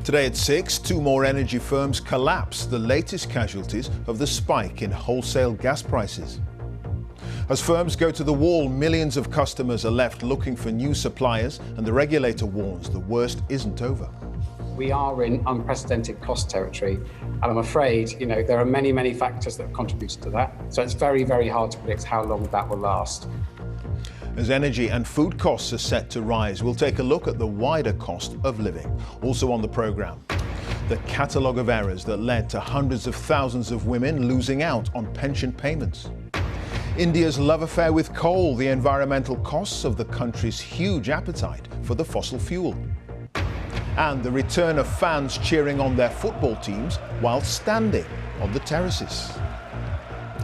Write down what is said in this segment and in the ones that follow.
Today at 6, two more energy firms collapse, the latest casualties of the spike in wholesale gas prices. As firms go to the wall, millions of customers are left looking for new suppliers, and the regulator warns the worst isn't over. We are in unprecedented cost territory, and I'm afraid, there are many, many factors that have contributed to that. So it's very, very hard to predict how long that will last. As energy and food costs are set to rise, we'll take a look at the wider cost of living. Also on the programme, the catalogue of errors that led to hundreds of thousands of women losing out on pension payments. India's love affair with coal, the environmental costs of the country's huge appetite for the fossil fuel. And the return of fans cheering on their football teams while standing on the terraces.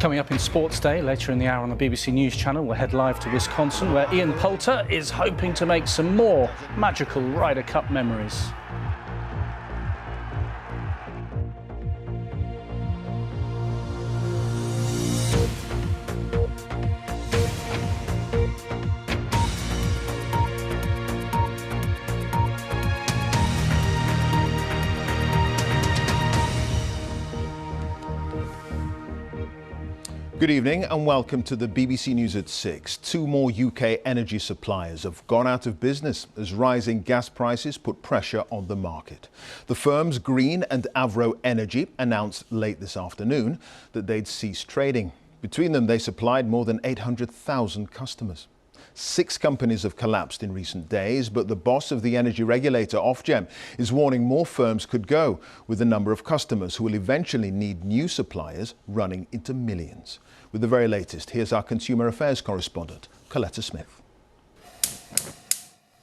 Coming up in Sports Day, later in the hour on the BBC News Channel, we'll head live to Wisconsin, where Ian Poulter is hoping to make some more magical Ryder Cup memories. Good evening and welcome to the BBC News at 6. Two more UK energy suppliers have gone out of business as rising gas prices put pressure on the market. The firms Green and Avro Energy announced late this afternoon that they'd ceased trading. Between them, they supplied more than 800,000 customers. 6 companies have collapsed in recent days, but the boss of the energy regulator, Ofgem, is warning more firms could go, with the number of customers who will eventually need new suppliers running into millions. With the very latest, here's our Consumer Affairs correspondent, Coletta Smith.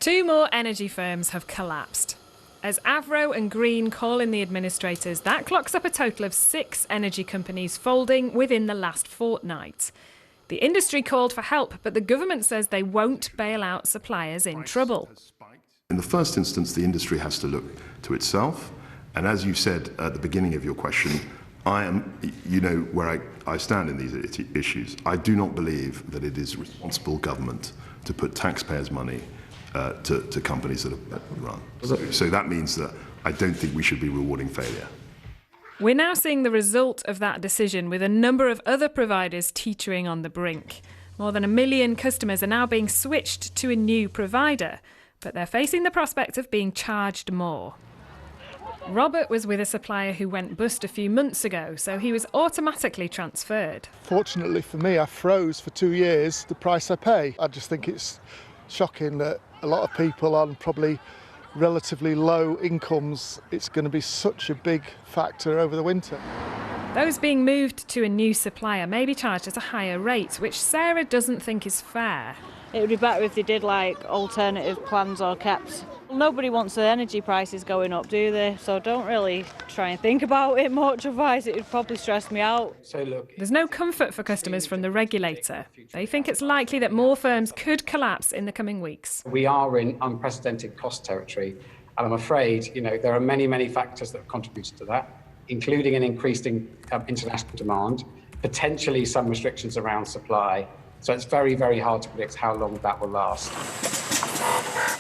Two more energy firms have collapsed. As Avro and Green call in the administrators, that clocks up a total of 6 energy companies folding within the last fortnight. The industry called for help, but the government says they won't bail out suppliers in trouble. In the first instance, the industry has to look to itself. And as you said at the beginning of your question, I am, where I stand in these issues. I do not believe that it is responsible government to put taxpayers' money to companies that are run. So that means that I don't think we should be rewarding failure. We're now seeing the result of that decision, with a number of other providers teetering on the brink. More than 1 million customers are now being switched to a new provider, but they're facing the prospect of being charged more. Robert was with a supplier who went bust a few months ago, so he was automatically transferred. Fortunately for me, I froze for 2 years the price I pay. I just think it's shocking that a lot of people on probably relatively low incomes, it's going to be such a big factor over the winter. Those being moved to a new supplier may be charged at a higher rate, which Sarah doesn't think is fair. It would be better if they did alternative plans or caps. Nobody wants the energy prices going up, do they? So don't really try and think about it much, otherwise it would probably stress me out. There's no comfort for customers from the regulator. They think it's likely that more firms could collapse in the coming weeks. We are in unprecedented cost territory, and I'm afraid, there are many, many factors that have contributed to that, including an increased international demand, potentially some restrictions around supply. So it's very, very hard to predict how long that will last.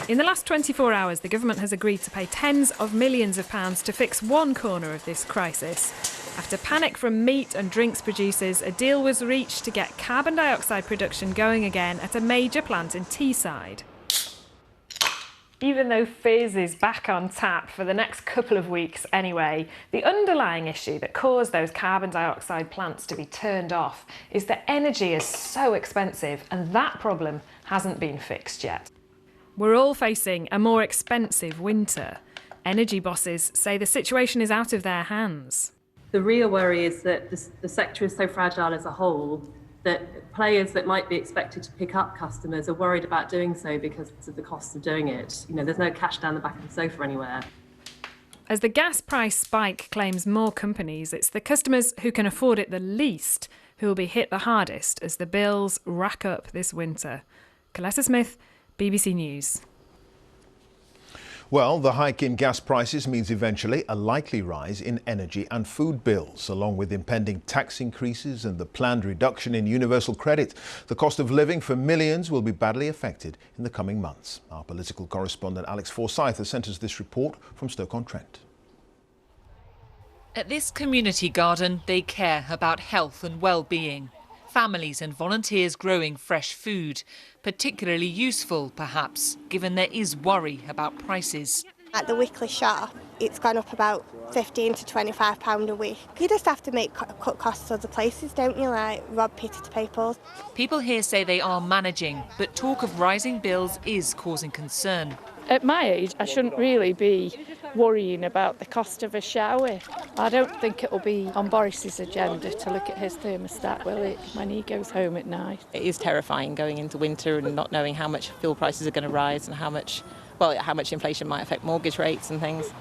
In the last 24 hours, the government has agreed to pay tens of millions of pounds to fix one corner of this crisis. After panic from meat and drinks producers, a deal was reached to get carbon dioxide production going again at a major plant in Teesside. Even though fizz is back on tap for the next couple of weeks anyway, the underlying issue that caused those carbon dioxide plants to be turned off is that energy is so expensive, and that problem hasn't been fixed yet. We're all facing a more expensive winter. Energy bosses say the situation is out of their hands. The real worry is that the sector is so fragile as a whole that players that might be expected to pick up customers are worried about doing so because of the cost of doing it. There's no cash down the back of the sofa anywhere. As the gas price spike claims more companies, it's the customers who can afford it the least who will be hit the hardest as the bills rack up this winter. Coletta Smith, BBC News. Well, the hike in gas prices means eventually a likely rise in energy and food bills, along with impending tax increases and the planned reduction in universal credit. The cost of living for millions will be badly affected in the coming months. Our political correspondent Alex Forsyth has sent us this report from Stoke-on-Trent. At this community garden, they care about health and well-being. Families and volunteers growing fresh food, particularly useful, perhaps, given there is worry about prices. At the weekly shop, it's gone up about £15 to £25 a week. You just have to cut costs other places, don't you, like rob Peter to pay Paul. People here say they are managing, but talk of rising bills is causing concern. At my age, I shouldn't really be worrying about the cost of a shower. I don't think it'll be on Boris's agenda to look at his thermostat, will it, when he goes home at night? It is terrifying going into winter and not knowing how much fuel prices are going to rise and how much inflation might affect mortgage rates and things.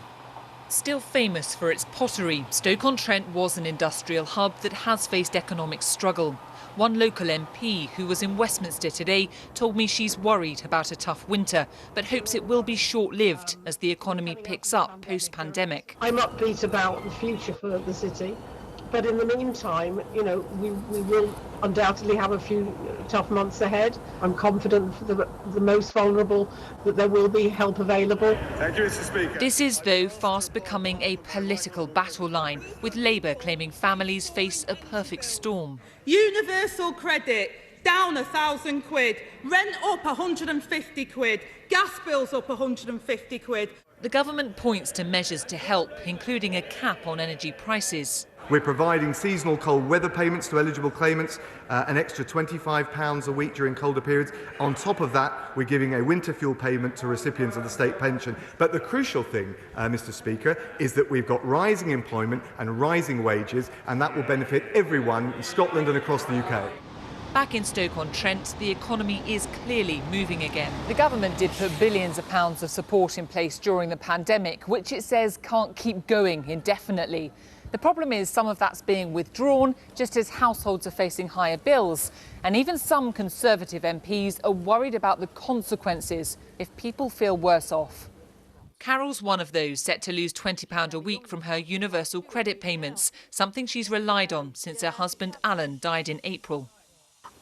Still famous for its pottery, Stoke-on-Trent was an industrial hub that has faced economic struggle. One local MP who was in Westminster today told me she's worried about a tough winter, but hopes it will be short-lived as the economy picks up post-pandemic. I'm upbeat about the future for the city, but in the meantime, we will undoubtedly have a few tough months ahead. I'm confident for the most vulnerable that there will be help available. Thank you, Mr. Speaker. This is, though, fast becoming a political battle line, with Labour claiming families face a perfect storm. Universal credit down £1,000, rent up £150, gas bills up £150. The government points to measures to help, including a cap on energy prices. We're providing seasonal cold weather payments to eligible claimants, an extra £25 a week during colder periods. On top of that, we're giving a winter fuel payment to recipients of the state pension. But the crucial thing, Mr. Speaker, is that we've got rising employment and rising wages, and that will benefit everyone in Scotland and across the UK. Back in Stoke-on-Trent, the economy is clearly moving again. The government did put billions of pounds of support in place during the pandemic, which it says can't keep going indefinitely. The problem is some of that's being withdrawn just as households are facing higher bills. And even some Conservative MPs are worried about the consequences if people feel worse off. Carol's one of those set to lose £20 a week from her universal credit payments, something she's relied on since her husband Alan died in April.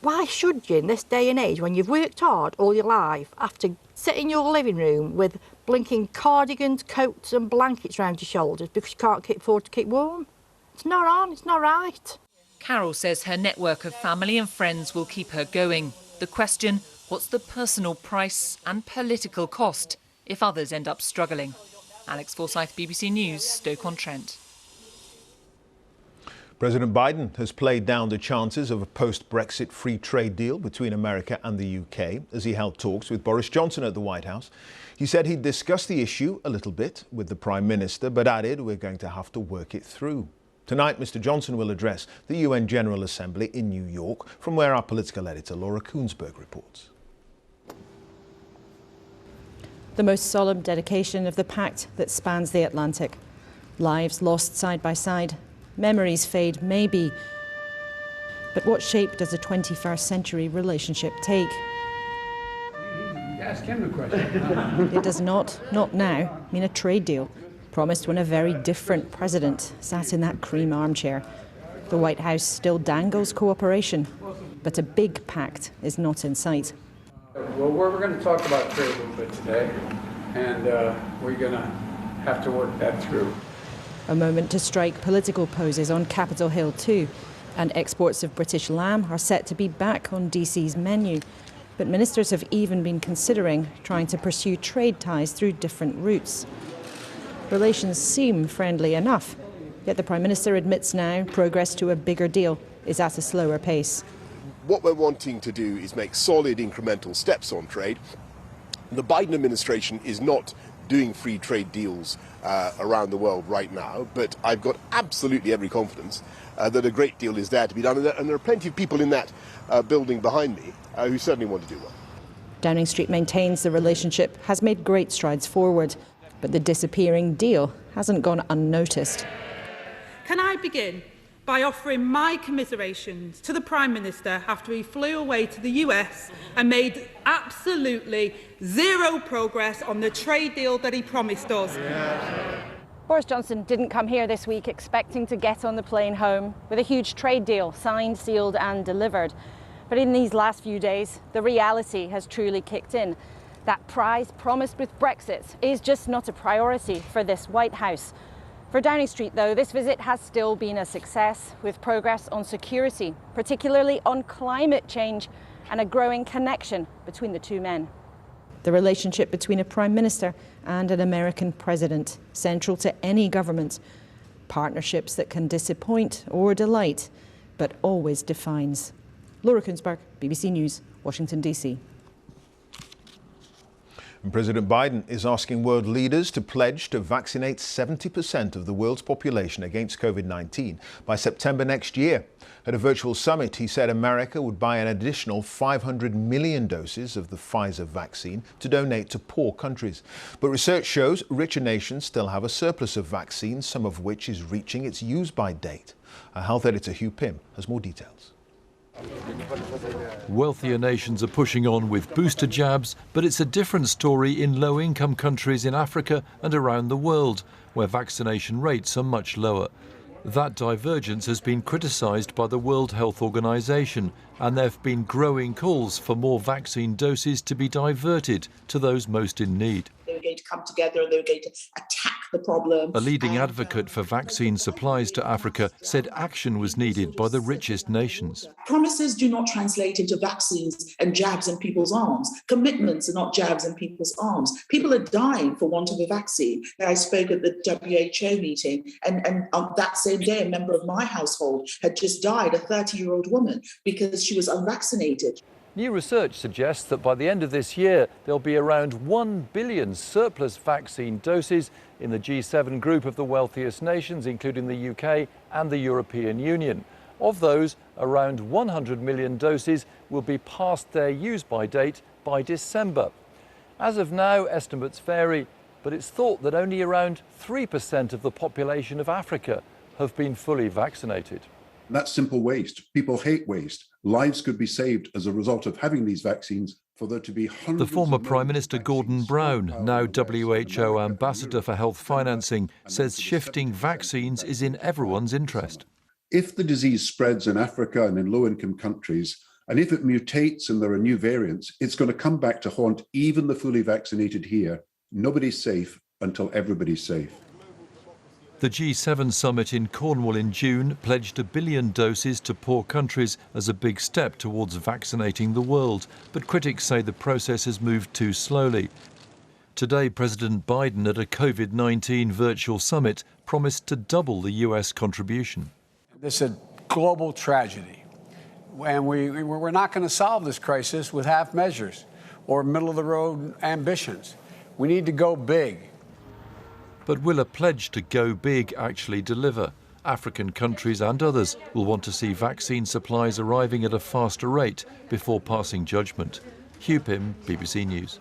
Why should you, in this day and age, when you've worked hard all your life, have to sit in your living room with blinking cardigans, coats and blankets round your shoulders because you can't afford to keep warm? It's not on, it's not right. Carol says her network of family and friends will keep her going. The question, what's the personal price and political cost if others end up struggling? Alex Forsyth, BBC News, Stoke-on-Trent. President Biden has played down the chances of a post-Brexit free trade deal between America and the UK as he held talks with Boris Johnson at the White House. He said he'd discuss the issue a little bit with the Prime Minister, but added we're going to have to work it through. Tonight, Mr. Johnson will address the UN General Assembly in New York, from where our political editor Laura Koonsberg reports. The most solemn dedication of the pact that spans the Atlantic. Lives lost side by side. Memories fade, maybe. But what shape does a 21st century relationship take? Ask him the question. It does not now, mean a trade deal, promised when a very different president sat in that cream armchair. The White House still dangles cooperation, but a big pact is not in sight. Well, we're going to talk about trade a little bit today, and we're going to have to work that through. A moment to strike political poses on Capitol Hill too, and exports of British lamb are set to be back on DC's menu. But ministers have even been considering trying to pursue trade ties through different routes. Relations seem friendly enough, yet the Prime Minister admits now progress to a bigger deal is at a slower pace. What we're wanting to do is make solid incremental steps on trade. The Biden administration is not doing free trade deals around the world right now, but I've got absolutely every confidence that a great deal is there to be done, and there are plenty of people in that building behind me who certainly want to do well. Downing Street maintains the relationship has made great strides forward, but the disappearing deal hasn't gone unnoticed. Can I begin by offering my commiserations to the Prime Minister after he flew away to the US and made absolutely zero progress on the trade deal that he promised us. Boris Johnson didn't come here this week expecting to get on the plane home with a huge trade deal signed, sealed and delivered. But in these last few days, the reality has truly kicked in. That prize promised with Brexit is just not a priority for this White House. For Downing Street, though, this visit has still been a success, with progress on security, particularly on climate change, and a growing connection between the two men. The relationship between a Prime Minister and an American President, central to any government. Partnerships that can disappoint or delight, but always defines. Laura Kunzberg, BBC News, Washington, D.C. And President Biden is asking world leaders to pledge to vaccinate 70% of the world's population against COVID-19 by September next year. At a virtual summit, he said America would buy an additional 500 million doses of the Pfizer vaccine to donate to poor countries. But research shows richer nations still have a surplus of vaccines, some of which is reaching its use-by date. Our health editor Hugh Pym has more details. Wealthier nations are pushing on with booster jabs, but it's a different story in low-income countries in Africa and around the world, where vaccination rates are much lower. That divergence has been criticised by the World Health Organization, and there have been growing calls for more vaccine doses to be diverted to those most in need. They were going to come together and they were going to attack the problem. A leading advocate for vaccine supplies to Africa said action was needed by the richest nations. Promises do not translate into vaccines and jabs in people's arms. Commitments are not jabs in people's arms. People are dying for want of a vaccine. I spoke at the WHO meeting, and on that same day, a member of my household had just died, a 30-year-old woman, because she was unvaccinated. New research suggests that by the end of this year, there'll be around 1 billion surplus vaccine doses in the G7 group of the wealthiest nations, including the UK and the European Union. Of those, around 100 million doses will be past their use-by date by December. As of now, estimates vary, but it's thought that only around 3% of the population of Africa have been fully vaccinated. That's simple waste. People hate waste. Lives could be saved as a result of having these vaccines for there to be hundreds. The former Prime Minister Gordon Brown, now WHO Ambassador for Health Financing, says shifting vaccines is in everyone's interest. If the disease spreads in Africa and in low-income countries, and if it mutates and there are new variants, it's going to come back to haunt even the fully vaccinated here. Nobody's safe until everybody's safe. The G7 summit in Cornwall in June pledged 1 billion doses to poor countries as a big step towards vaccinating the world, but critics say the process has moved too slowly. Today, President Biden at a COVID-19 virtual summit promised to double the US contribution. This is a global tragedy, and we're not going to solve this crisis with half measures or middle-of-the-road ambitions. We need to go big. But will a pledge to go big actually deliver? African countries and others will want to see vaccine supplies arriving at a faster rate before passing judgment. Hugh Pym, BBC News.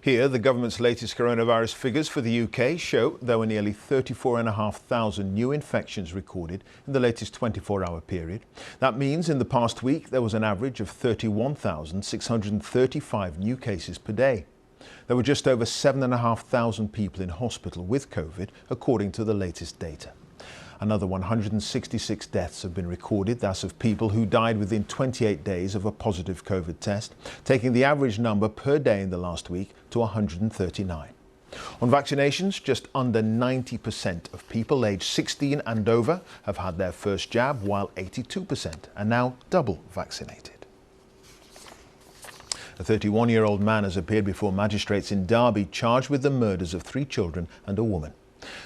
Here, the government's latest coronavirus figures for the UK show there were nearly 34,500 new infections recorded in the latest 24-hour period. That means in the past week there was an average of 31,635 new cases per day. There were just over 7,500 people in hospital with COVID, according to the latest data. Another 166 deaths have been recorded, that's of people who died within 28 days of a positive COVID test, taking the average number per day in the last week to 139. On vaccinations, just under 90% of people aged 16 and over have had their first jab, while 82% are now double vaccinated. A 31-year-old man has appeared before magistrates in Derby charged with the murders of 3 children and a woman.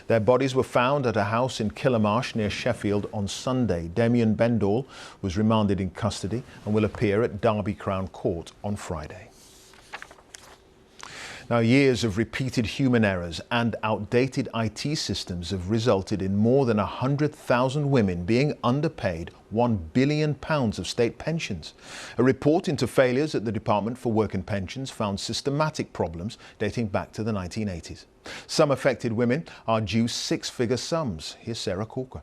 Their bodies were found at a house in Killamarsh near Sheffield on Sunday. Damien Bendall was remanded in custody and will appear at Derby Crown Court on Friday. Now, years of repeated human errors and outdated IT systems have resulted in more than 100,000 women being underpaid £1 billion of state pensions. A report into failures at the Department for Work and Pensions found systematic problems dating back to the 1980s. Some affected women are due 6-figure sums. Here's Sarah Corker.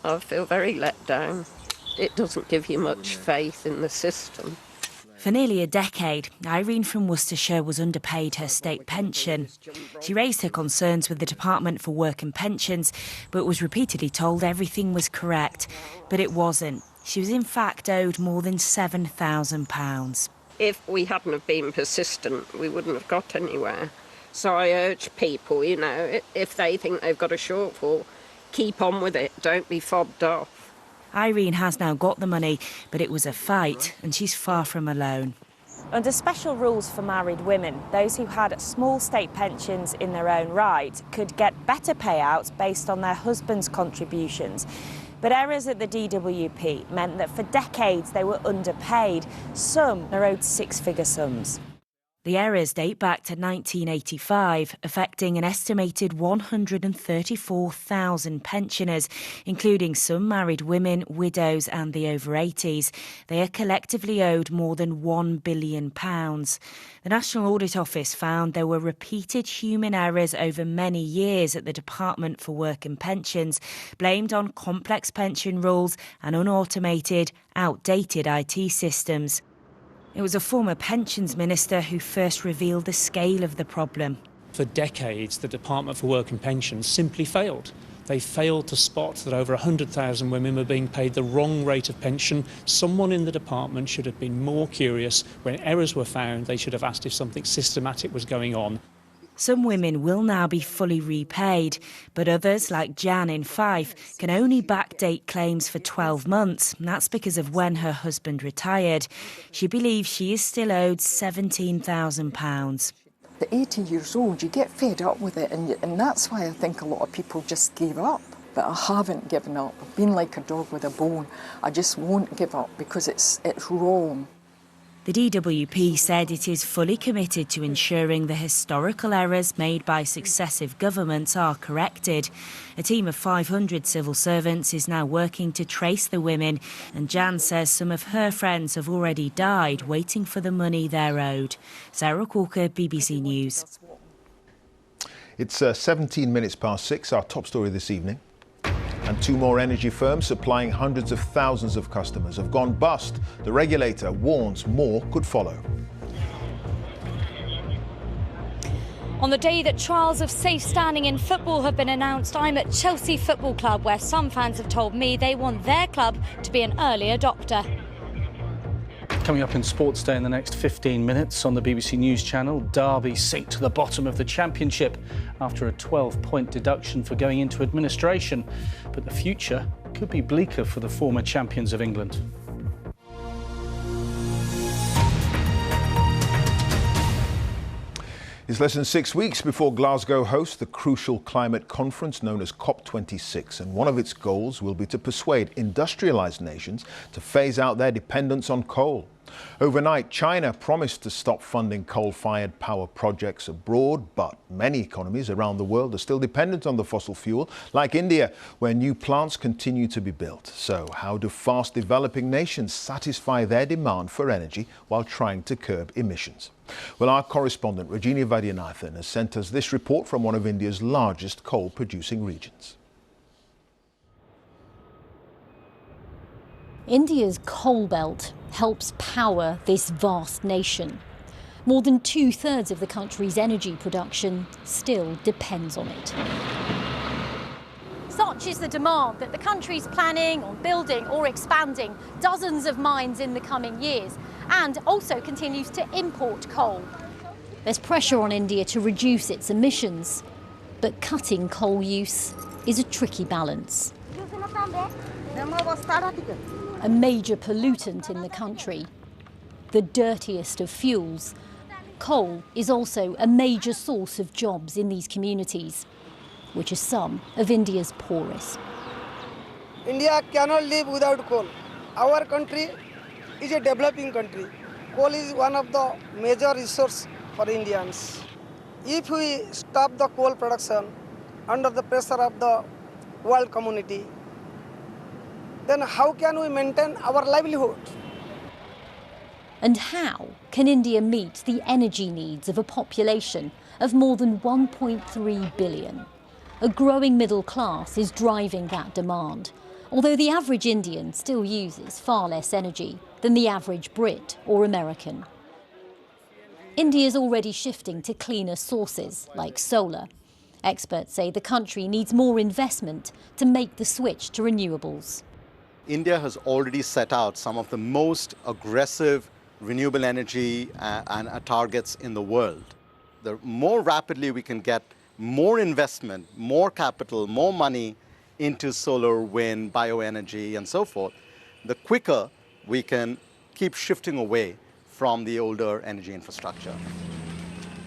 I feel very let down. It doesn't give you much faith in the system. For nearly a decade, Irene from Worcestershire was underpaid her state pension. She raised her concerns with the Department for Work and Pensions, but was repeatedly told everything was correct. But it wasn't. She was in fact owed more than £7,000. If we hadn't have been persistent, we wouldn't have got anywhere. So I urge people, you know, if they think they've got a shortfall, keep on with it, don't be fobbed off. Irene has now got the money, but it was a fight, and she's far from alone. Under special rules for married women, those who had small state pensions in their own right could get better payouts based on their husband's contributions. But errors at the DWP meant that for decades they were underpaid. Some are owed six-figure sums. The errors date back to 1985, affecting an estimated 134,000 pensioners, including some married women, widows and the over 80s. They are collectively owed more than £1 billion. The National Audit Office found there were repeated human errors over many years at the Department for Work and Pensions, blamed on complex pension rules and unautomated, outdated IT systems. It was a former pensions minister who first revealed the scale of the problem. For decades, the Department for Work and Pensions simply failed. They failed to spot that over 100,000 women were being paid the wrong rate of pension. Someone in the department should have been more curious. When errors were found, they should have asked if something systematic was going on. Some women will now be fully repaid, but others, like Jan in Fife, can only backdate claims for 12 months. That's because of when her husband retired. She believes she is still owed £17,000. At 80 years old, you get fed up with it, and that's why I think a lot of people just gave up. But I haven't given up. I've been like a dog with a bone. I just won't give up because it's wrong. The DWP said it is fully committed to ensuring the historical errors made by successive governments are corrected. A team of 500 civil servants is now working to trace the women, and Jan says some of her friends have already died waiting for the money they're owed. Sarah Corker, BBC News. It's 17 minutes past 6, our top story this evening. And two more energy firms supplying hundreds of thousands of customers have gone bust. The regulator warns more could follow. On the day that trials of safe standing in football have been announced, I'm at Chelsea Football Club, where some fans have told me they want their club to be an early adopter. Coming up in Sports Day in the next 15 minutes on the BBC News channel, Derby sink to the bottom of the Championship after a 12-point deduction for going into administration. But the future could be bleaker for the former champions of England. It's less than 6 weeks before Glasgow hosts the crucial climate conference known as COP26, and one of its goals will be to persuade industrialised nations to phase out their dependence on coal. Overnight, China promised to stop funding coal-fired power projects abroad, but many economies around the world are still dependent on the fossil fuel, like India, where new plants continue to be built. So how do fast-developing nations satisfy their demand for energy while trying to curb emissions? Well, our correspondent Rajini Vaidyanathan has sent us this report from one of India's largest coal-producing regions. India's coal belt helps power this vast nation. More than 2/3 of the country's energy production still depends on it. Such is the demand that the country's planning on building or expanding dozens of mines in the coming years, and also continues to import coal. There's pressure on India to reduce its emissions, but cutting coal use is a tricky balance. A major pollutant in the country, the dirtiest of fuels, coal is also a major source of jobs in these communities, which are some of India's poorest. India cannot live without coal. Our country is a developing country. Coal is one of the major resources for Indians. If we stop the coal production under the pressure of the world community, then how can we maintain our livelihood? And how can India meet the energy needs of a population of more than 1.3 billion? A growing middle class is driving that demand, although the average Indian still uses far less energy than the average Brit or American. India is already shifting to cleaner sources like solar. Experts say the country needs more investment to make the switch to renewables. India has already set out some of the most aggressive renewable energy targets in the world. the more rapidly we can get more investment, more capital, more money into solar, wind, bioenergy, and so forth, the quicker we can keep shifting away from the older energy infrastructure.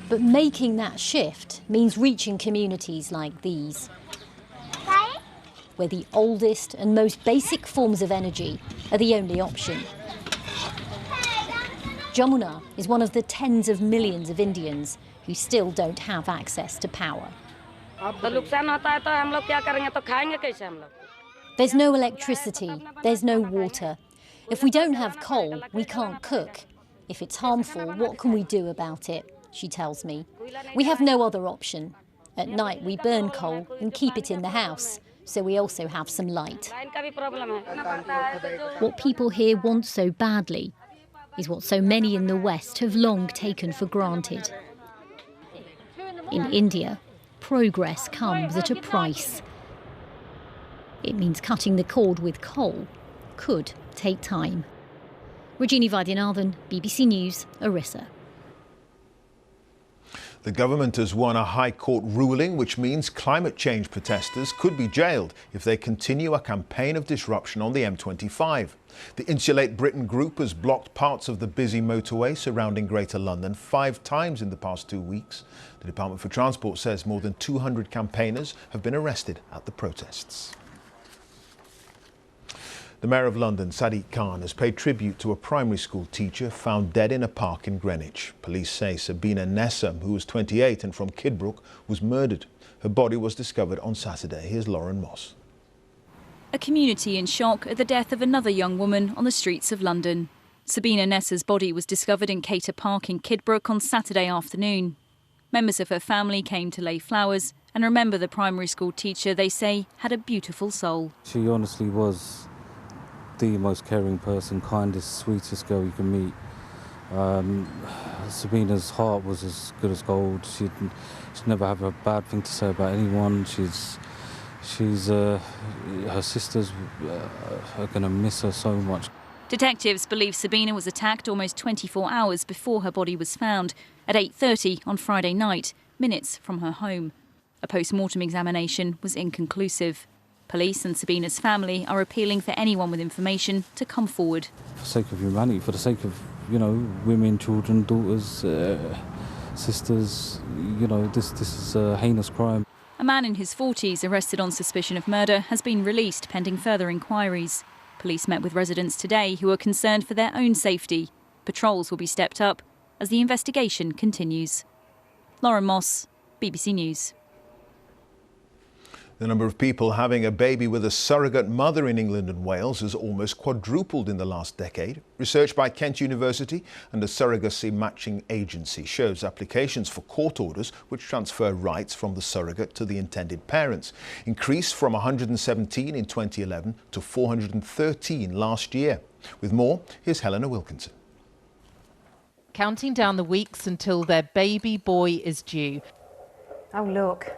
But making that shift means reaching communities like these, where the oldest and most basic forms of energy are the only option. Jamuna is one of the tens of millions of Indians who still don't have access to power. There's no electricity, there's no water. If we don't have coal, we can't cook. If it's harmful, what can we do about it? She tells me. We have no other option. At night, we burn coal and keep it in the house, so we also have some light. What people here want so badly is what so many in the West have long taken for granted. In India, progress comes at a price. It means cutting the cord with coal could take time. Rajini Vaidyanathan, BBC News, Orissa. The government has won a High Court ruling, which means climate change protesters could be jailed if they continue a campaign of disruption on the M25. The Insulate Britain group has blocked parts of the busy motorway surrounding Greater London 5 times in the past 2 weeks. The Department for Transport says more than 200 campaigners have been arrested at the protests. The Mayor of London, Sadiq Khan, has paid tribute to a primary school teacher found dead in a park in Greenwich. Police say Sabina Nessam, who was 28 and from Kidbrooke, was murdered. Her body was discovered on Saturday. Here's Lauren Moss. A community in shock at the death of another young woman on the streets of London. Sabina Nessa's body was discovered in Cater Park in Kidbrooke on Saturday afternoon. Members of her family came to lay flowers and remember the primary school teacher they say had a beautiful soul. She honestly was the most caring person, kindest, sweetest girl you can meet. Sabina's heart was as good as gold. She'd never have a bad thing to say about anyone. Her sisters are going to miss her so much. Detectives believe Sabina was attacked almost 24 hours before her body was found at 8:30 on Friday night, minutes from her home. A post-mortem examination was inconclusive. Police and Sabina's family are appealing for anyone with information to come forward. For the sake of humanity, for the sake of, women, children, daughters, sisters, this is a heinous crime. A man in his 40s arrested on suspicion of murder has been released pending further inquiries. Police met with residents today who are concerned for their own safety. Patrols will be stepped up as the investigation continues. Lauren Moss, BBC News. The number of people having a baby with a surrogate mother in England and Wales has almost quadrupled in the last decade. Research by Kent University and the Surrogacy Matching Agency shows applications for court orders which transfer rights from the surrogate to the intended parents increased from 117 in 2011 to 413 last year. With more, here's Helena Wilkinson. Counting down the weeks until their baby boy is due. Oh, look.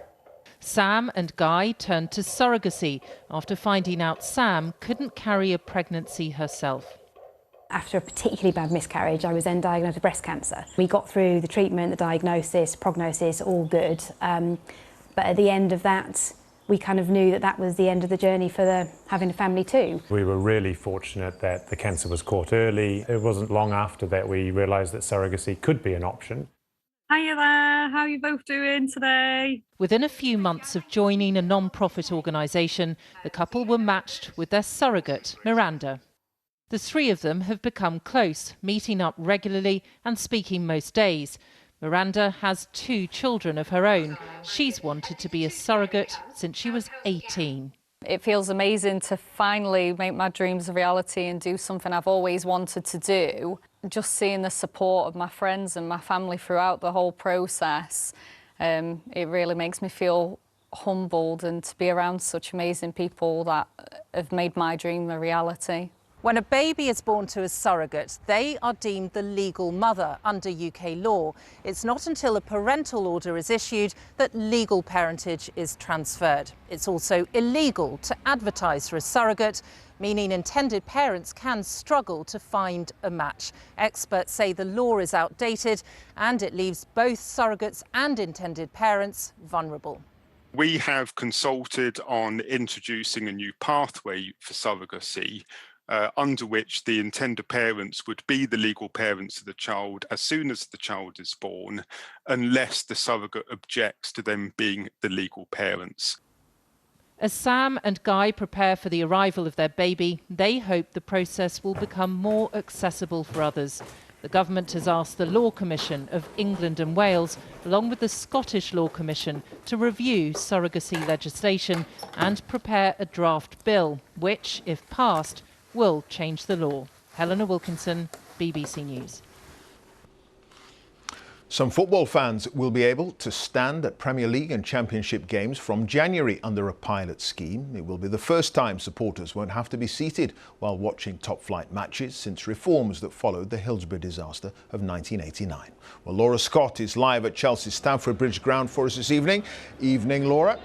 Sam and Guy turned to surrogacy after finding out Sam couldn't carry a pregnancy herself. After a particularly bad miscarriage, I was then diagnosed with breast cancer. We got through the treatment, the diagnosis, prognosis, all good. But at the end of that, we kind of knew that that was the end of the journey for having a family too. We were really fortunate that the cancer was caught early. It wasn't long after that we realised that surrogacy could be an option. Hiya there, how are you both doing today? Within a few months of joining a non-profit organisation, the couple were matched with their surrogate, Miranda. The 3 of them have become close, meeting up regularly and speaking most days. Miranda has 2 children of her own. She's wanted to be a surrogate since she was 18. It feels amazing to finally make my dreams a reality and do something I've always wanted to do. Just seeing the support of my friends and my family throughout the whole process, it really makes me feel humbled and to be around such amazing people that have made my dream a reality. When a baby is born to a surrogate, they are deemed the legal mother under UK law. It's not until a parental order is issued that legal parentage is transferred. It's also illegal to advertise for a surrogate, meaning intended parents can struggle to find a match. Experts say the law is outdated and it leaves both surrogates and intended parents vulnerable. We have consulted on introducing a new pathway for surrogacy, under which the intended parents would be the legal parents of the child as soon as the child is born, unless the surrogate objects to them being the legal parents. As Sam and Guy prepare for the arrival of their baby, they hope the process will become more accessible for others. The government has asked the Law Commission of England and Wales, along with the Scottish Law Commission, to review surrogacy legislation and prepare a draft bill, which, if passed, will change the law. Helena Wilkinson, BBC News. Some football fans will be able to stand at Premier League and Championship games from January under a pilot scheme. It will be the first time supporters won't have to be seated while watching top-flight matches since reforms that followed the Hillsborough disaster of 1989. Well, Laura Scott is live at Chelsea's Stamford Bridge ground for us this evening. Evening, Laura.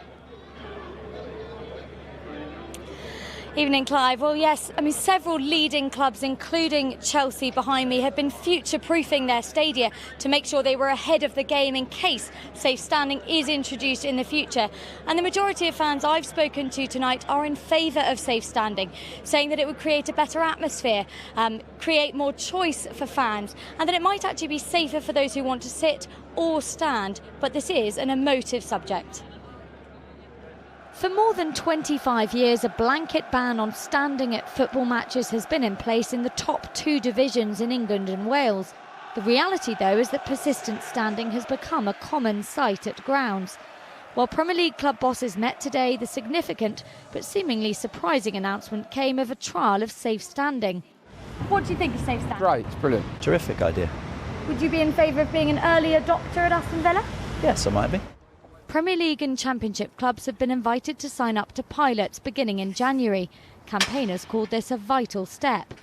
Evening, Clive. Well, yes, several leading clubs, including Chelsea behind me, have been future-proofing their stadia to make sure they were ahead of the game in case safe standing is introduced in the future. And the majority of fans I've spoken to tonight are in favour of safe standing, saying that it would create a better atmosphere, create more choice for fans, and that it might actually be safer for those who want to sit or stand. But this is an emotive subject. For more than 25 years, a blanket ban on standing at football matches has been in place in the top two divisions in England and Wales. The reality, though, is that persistent standing has become a common sight at grounds. While Premier League club bosses met today, the significant but seemingly surprising announcement came of a trial of safe standing. What do you think of safe standing? Great, it's brilliant. Terrific idea. Would you be in favour of being an early adopter at Aston Villa? Yes, I might be. Premier League and Championship clubs have been invited to sign up to pilots beginning in January. Campaigners called this a vital step.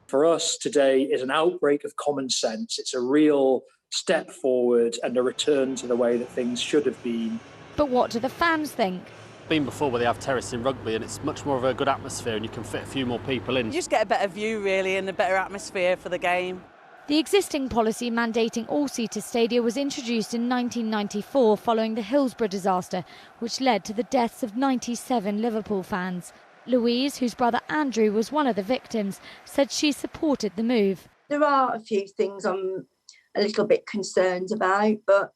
For us, today is an outbreak of common sense. It's a real step forward and a return to the way that things should have been. But what do the fans think? Been before where they have terrace in rugby and it's much more of a good atmosphere and you can fit a few more people in. You just get a better view really and a better atmosphere for the game. The existing policy mandating all-seater stadia was introduced in 1994 following the Hillsborough disaster, which led to the deaths of 97 Liverpool fans. Louise, whose brother Andrew was one of the victims, said she supported the move. There are a few things I'm a little bit concerned about, but,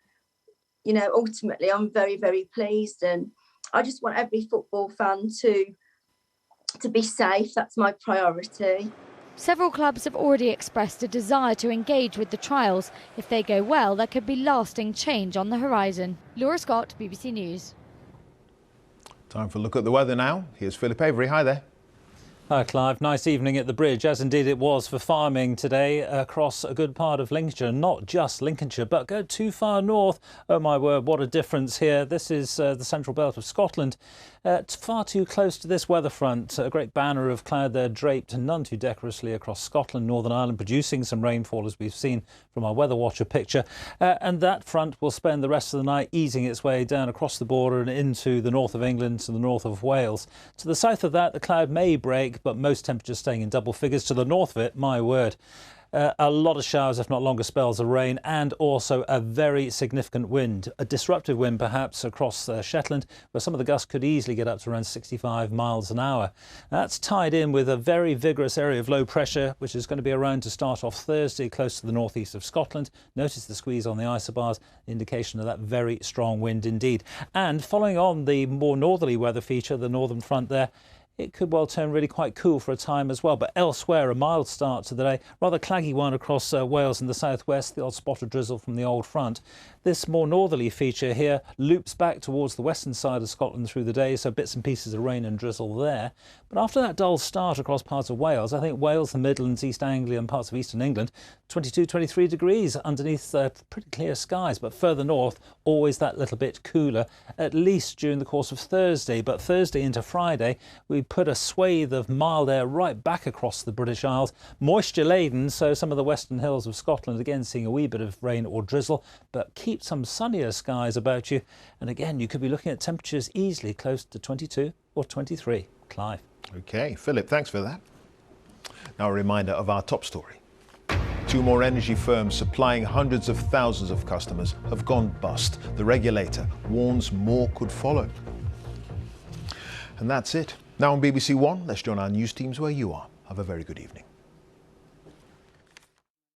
ultimately I'm very, very pleased, and I just want every football fan to be safe. That's my priority. Several clubs have already expressed a desire to engage with the trials. If they go well, there could be lasting change on the horizon. Laura Scott, BBC News. Time for a look at the weather now. Here's Philip Avery. Hi there. Hi Clive, nice evening at the bridge, as indeed it was for farming today across a good part of Lincolnshire. Not just Lincolnshire, but go too far north. Oh my word, what a difference here. This is the central belt of Scotland. Far too close to this weather front. A great banner of cloud there draped none too decorously across Scotland, Northern Ireland, producing some rainfall as we've seen from our Weather Watcher picture. And that front will spend the rest of the night easing its way down across the border and into the north of England, to the north of Wales. To the south of that, the cloud may break, but most temperatures staying in double figures. To the north of it, my word. A lot of showers, if not longer spells of rain, and also a very significant wind, a disruptive wind perhaps across Shetland, where some of the gusts could easily get up to around 65 miles an hour. That's tied in with a very vigorous area of low pressure, which is going to be around to start off Thursday, close to the northeast of Scotland. Notice the squeeze on the isobars, indication of that very strong wind indeed. And following on the more northerly weather feature, the northern front there, it could well turn really quite cool for a time as well. But elsewhere, a mild start to the day, rather claggy one across Wales and the southwest, the odd spot of drizzle from the old front. This more northerly feature here loops back towards the western side of Scotland through the day, so bits and pieces of rain and drizzle there. But after that dull start across parts of Wales, I think Wales, the Midlands, East Anglia and parts of eastern England, 22, 23 degrees underneath pretty clear skies. But further north, always that little bit cooler, at least during the course of Thursday. But Thursday into Friday, we we put a swathe of mild air right back across the British Isles. Moisture laden, so some of the western hills of Scotland again seeing a wee bit of rain or drizzle, but keep some sunnier skies about you. And again, you could be looking at temperatures easily close to 22 or 23. Clive. OK, Philip, thanks for that. Now a reminder of our top story. 2 more energy firms supplying hundreds of thousands of customers have gone bust. The regulator warns more could follow. And that's it. Now on BBC One, let's join our news teams where you are. Have a very good evening.